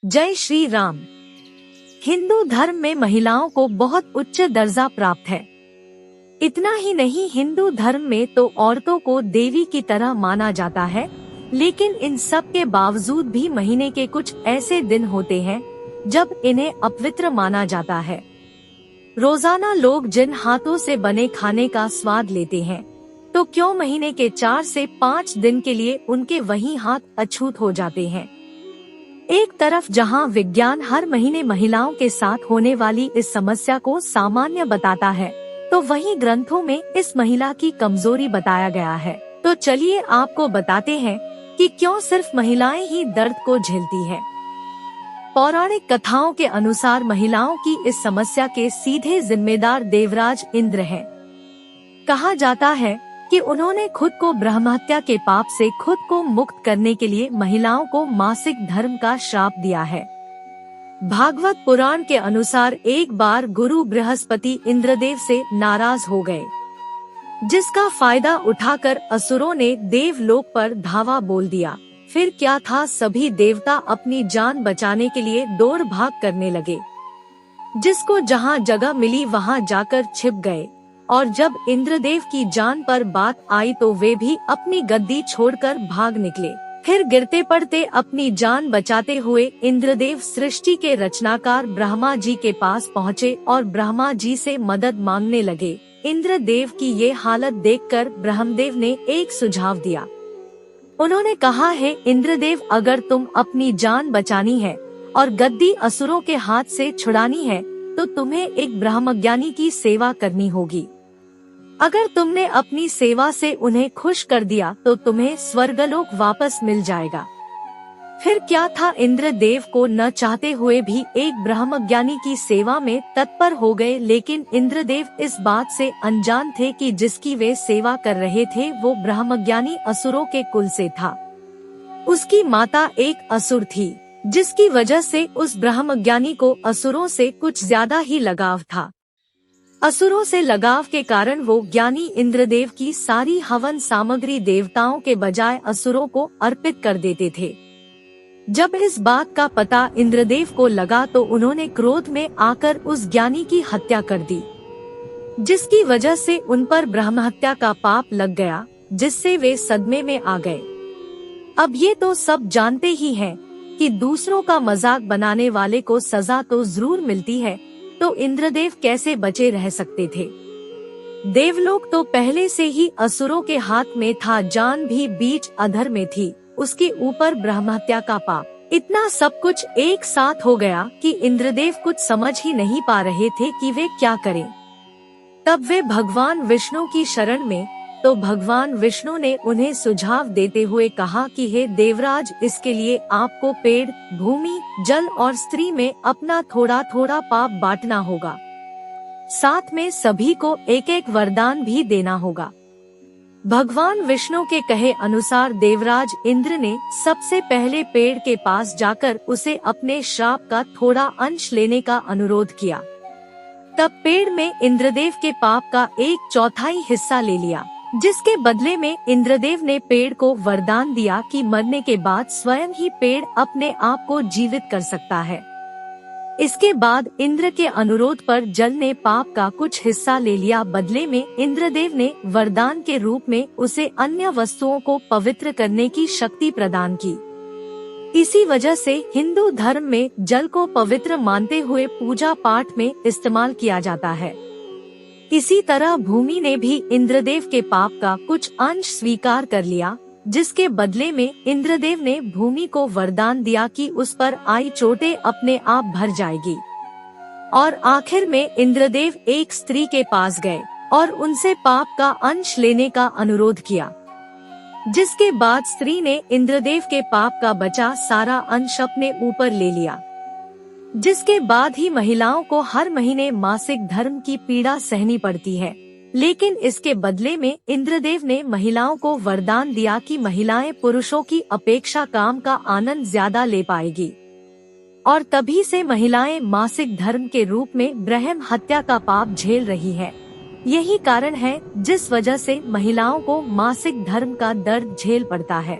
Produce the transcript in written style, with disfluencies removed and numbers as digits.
जय श्री राम। हिंदू धर्म में महिलाओं को बहुत उच्च दर्जा प्राप्त है। इतना ही नहीं, हिंदू धर्म में तो औरतों को देवी की तरह माना जाता है। लेकिन इन सब के बावजूद भी महीने के कुछ ऐसे दिन होते हैं जब इन्हें अपवित्र माना जाता है। रोजाना लोग जिन हाथों से बने खाने का स्वाद लेते हैं, तो क्यों महीने के 4 से 5 दिन के लिए उनके वही हाथ अछूत हो जाते हैं। एक तरफ जहां विज्ञान हर महीने महिलाओं के साथ होने वाली इस समस्या को सामान्य बताता है, तो वहीं ग्रंथों में इस महिला की कमजोरी बताया गया है। तो चलिए आपको बताते हैं कि क्यों सिर्फ महिलाएं ही दर्द को झेलती है। पौराणिक कथाओं के अनुसार महिलाओं की इस समस्या के सीधे जिम्मेदार देवराज इंद्र हैं। कहा जाता है कि उन्होंने खुद को ब्रह्महत्या के पाप से खुद को मुक्त करने के लिए महिलाओं को मासिक धर्म का श्राप दिया है। भागवत पुराण के अनुसार एक बार गुरु बृहस्पति इंद्रदेव से नाराज हो गए, जिसका फायदा उठाकर असुरों ने देवलोक पर धावा बोल दिया। फिर क्या था, सभी देवता अपनी जान बचाने के लिए दौड़ भाग करने लगे। जिसको जहां जगह मिली वहां जाकर छिप गए, और जब इंद्रदेव की जान पर बात आई तो वे भी अपनी गद्दी छोड़कर भाग निकले। फिर गिरते पड़ते अपनी जान बचाते हुए इंद्रदेव सृष्टि के रचनाकार ब्रह्मा जी के पास पहुँचे और ब्रह्मा जी से मदद मांगने लगे। इंद्रदेव की ये हालत देखकर ब्रह्मदेव ने एक सुझाव दिया। उन्होंने कहा है, इंद्रदेव, अगर तुम अपनी जान बचानी है और गद्दी असुरों के हाथ से छुड़ानी है तो तुम्हें एक ब्रह्मज्ञानी की सेवा करनी होगी। अगर तुमने अपनी सेवा से उन्हें खुश कर दिया तो तुम्हें स्वर्गलोक वापस मिल जाएगा। फिर क्या था, इंद्रदेव को न चाहते हुए भी एक ब्रह्मज्ञानी की सेवा में तत्पर हो गए। लेकिन इंद्रदेव इस बात से अनजान थे कि जिसकी वे सेवा कर रहे थे वो ब्रह्मज्ञानी असुरों के कुल से था। उसकी माता एक असुर थी, जिसकी वजह से उस ब्रह्मज्ञानी को असुरों से कुछ ज्यादा ही लगाव था। असुरों से लगाव के कारण वो ज्ञानी इंद्रदेव की सारी हवन सामग्री देवताओं के बजाय असुरों को अर्पित कर देते थे। जब इस बात का पता इंद्रदेव को लगा तो उन्होंने क्रोध में आकर उस ज्ञानी की हत्या कर दी, जिसकी वजह से उन पर ब्रह्महत्या का पाप लग गया, जिससे वे सदमे में आ गए। अब ये तो सब जानते ही हैं कि दूसरों का मजाक बनाने वाले को सजा तो जरूर मिलती है, तो इंद्रदेव कैसे बचे रह सकते थे। देवलोक तो पहले से ही असुरों के हाथ में था, जान भी बीच अधर में थी, उसके ऊपर ब्रह्महत्या का पाप। इतना सब कुछ एक साथ हो गया कि इंद्रदेव कुछ समझ ही नहीं पा रहे थे कि वे क्या करें। तब वे भगवान विष्णु की शरण में, तो भगवान विष्णु ने उन्हें सुझाव देते हुए कहा कि हे देवराज, इसके लिए आपको पेड़, भूमि, जल और स्त्री में अपना थोड़ा थोड़ा पाप बांटना होगा। साथ में सभी को एक एक वरदान भी देना होगा। भगवान विष्णु के कहे अनुसार देवराज इंद्र ने सबसे पहले पेड़ के पास जाकर उसे अपने श्राप का थोड़ा अंश लेने का अनुरोध किया। तब पेड़ में इंद्रदेव के पाप का 1/4 हिस्सा ले लिया, जिसके बदले में इंद्रदेव ने पेड़ को वरदान दिया कि मरने के बाद स्वयं ही पेड़ अपने आप को जीवित कर सकता है। इसके बाद इंद्र के अनुरोध पर जल ने पाप का कुछ हिस्सा ले लिया। बदले में इंद्रदेव ने वरदान के रूप में उसे अन्य वस्तुओं को पवित्र करने की शक्ति प्रदान की। इसी वजह से हिंदू धर्म में जल को पवित्र मानते हुए पूजा पाठ में इस्तेमाल किया जाता है। इसी तरह भूमि ने भी इंद्रदेव के पाप का कुछ अंश स्वीकार कर लिया, जिसके बदले में इंद्रदेव ने भूमि को वरदान दिया कि उस पर आई चोटें अपने आप भर जाएगी। और आखिर में इंद्रदेव एक स्त्री के पास गए और उनसे पाप का अंश लेने का अनुरोध किया, जिसके बाद स्त्री ने इंद्रदेव के पाप का बचा सारा अंश अपने ऊपर ले लिया। जिसके बाद ही महिलाओं को हर महीने मासिक धर्म की पीड़ा सहनी पड़ती है। लेकिन इसके बदले में इंद्रदेव ने महिलाओं को वरदान दिया कि महिलाएं पुरुषों की अपेक्षा काम का आनंद ज्यादा ले पाएगी, और तभी से महिलाएं मासिक धर्म के रूप में ब्रह्म हत्या का पाप झेल रही है। यही कारण है जिस वजह से महिलाओं को मासिक धर्म का दर्द झेल पड़ता है।